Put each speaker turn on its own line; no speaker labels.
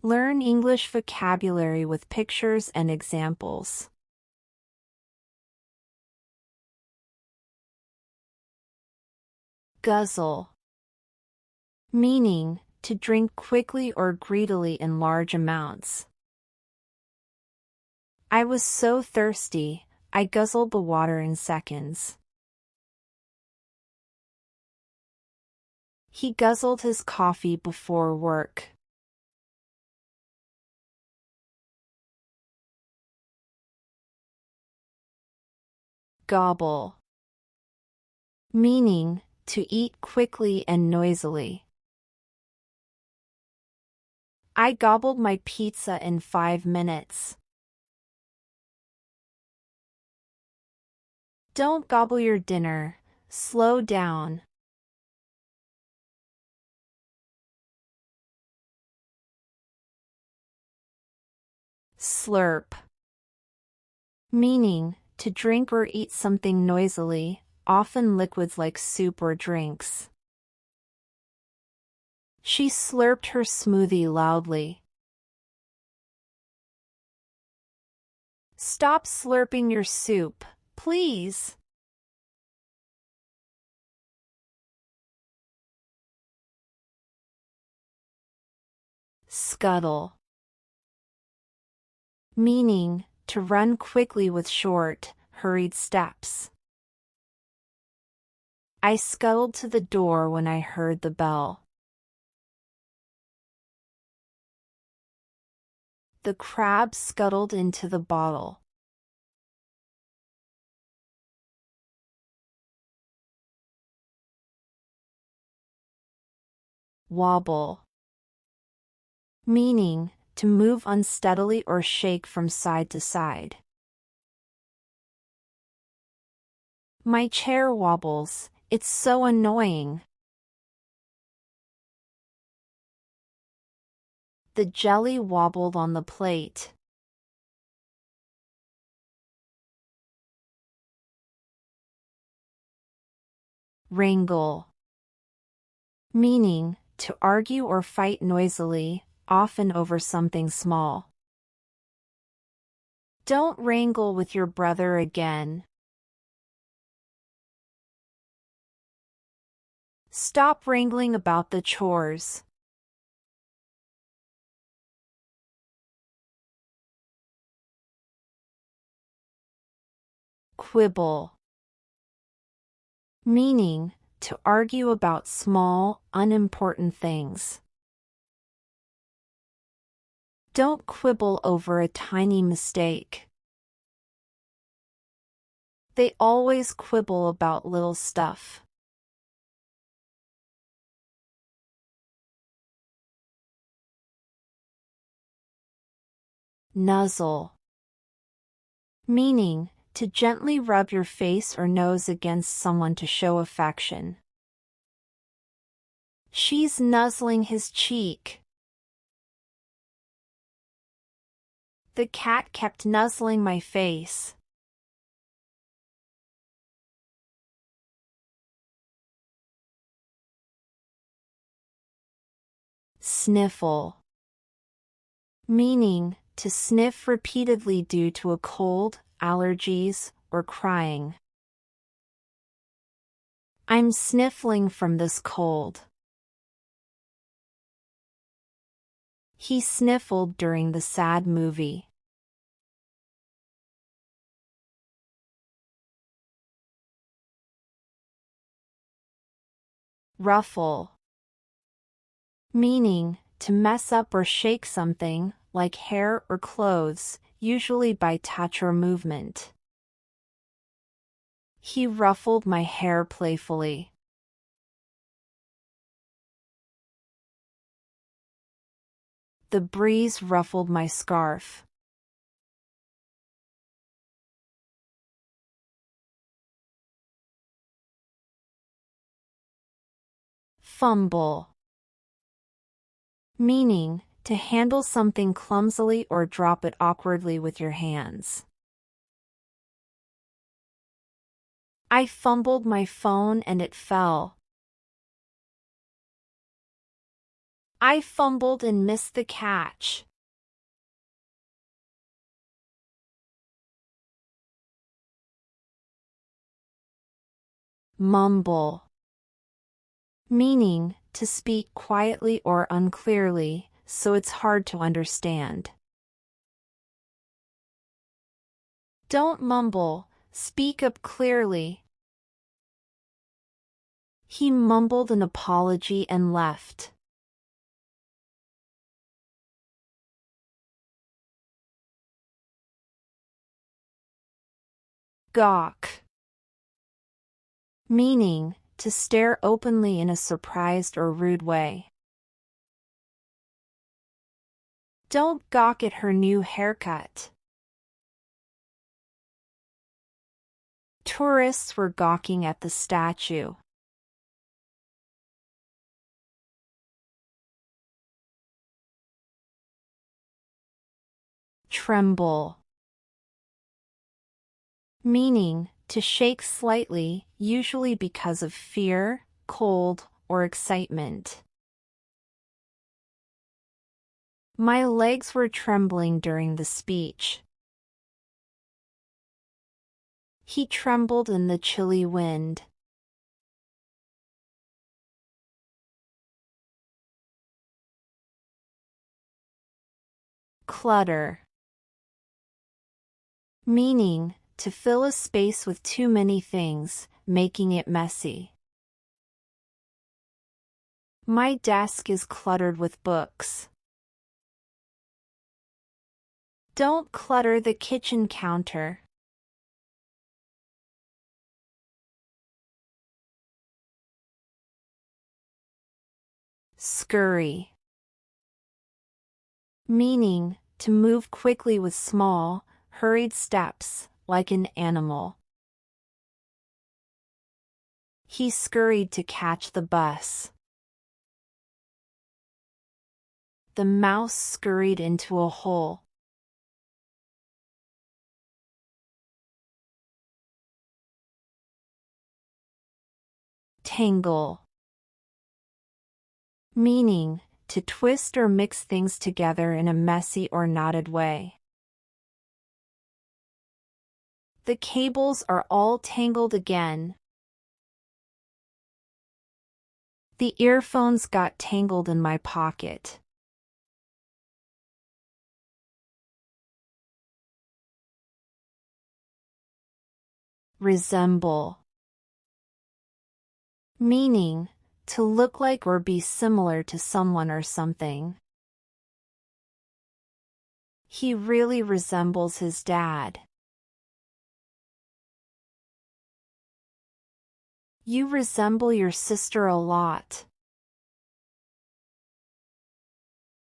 Learn English vocabulary with pictures and examples. Guzzle. Meaning, to drink quickly or greedily in large amounts. I was so thirsty, I guzzled the water in seconds. He guzzled his coffee before work. Gobble. Meaning, to eat quickly and noisily. I gobbled my pizza in 5 minutes. Don't gobble your dinner, slow down. Slurp. Meaning, to drink or eat something noisily, often liquids like soup or drinks. She slurped her smoothie loudly. Stop slurping your soup, please. Scuttle. Meaning, to run quickly with short, hurried steps. I scuttled to the door when I heard the bell. The crab scuttled into the bottle. Wobble. Meaning, to move unsteadily or shake from side to side. My chair wobbles, it's so annoying. The jelly wobbled on the plate. Wrangle. Meaning, to argue or fight noisily, often over something small. Don't wrangle with your brother again. Stop wrangling about the chores. Quibble. Meaning, to argue about small, unimportant things. Don't quibble over a tiny mistake. They always quibble about little stuff. Nuzzle. Meaning, to gently rub your face or nose against someone to show affection. She's nuzzling his cheek. The cat kept nuzzling my face. Sniffle. Meaning, to sniff repeatedly due to a cold, allergies, or crying. I'm sniffling from this cold. He sniffled during the sad movie. Ruffle. Meaning, to mess up or shake something, like hair or clothes, usually by touch or movement. He ruffled my hair playfully. The breeze ruffled my scarf. Fumble. Meaning, to handle something clumsily or drop it awkwardly with your hands. I fumbled my phone and it fell. I fumbled and missed the catch. Mumble. Meaning, to speak quietly or unclearly, so it's hard to understand. Don't mumble, speak up clearly. He mumbled an apology and left. Gawk. Meaning, to stare openly in a surprised or rude way. Don't gawk at her new haircut. Tourists were gawking at the statue. Tremble. Meaning, to shake slightly, usually because of fear, cold, or excitement. My legs were trembling during the speech. He trembled in the chilly wind. Clutter. Meaning, to fill a space with too many things, making it messy. My desk is cluttered with books. Don't clutter the kitchen counter. Scurry. Meaning, to move quickly with small, hurried steps, like an animal. He scurried to catch the bus. The mouse scurried into a hole. Tangle. Meaning, to twist or mix things together in a messy or knotted way. The cables are all tangled again. The earphones got tangled in my pocket. Resemble. Meaning, to look like or be similar to someone or something. He really resembles his dad. You resemble your sister a lot.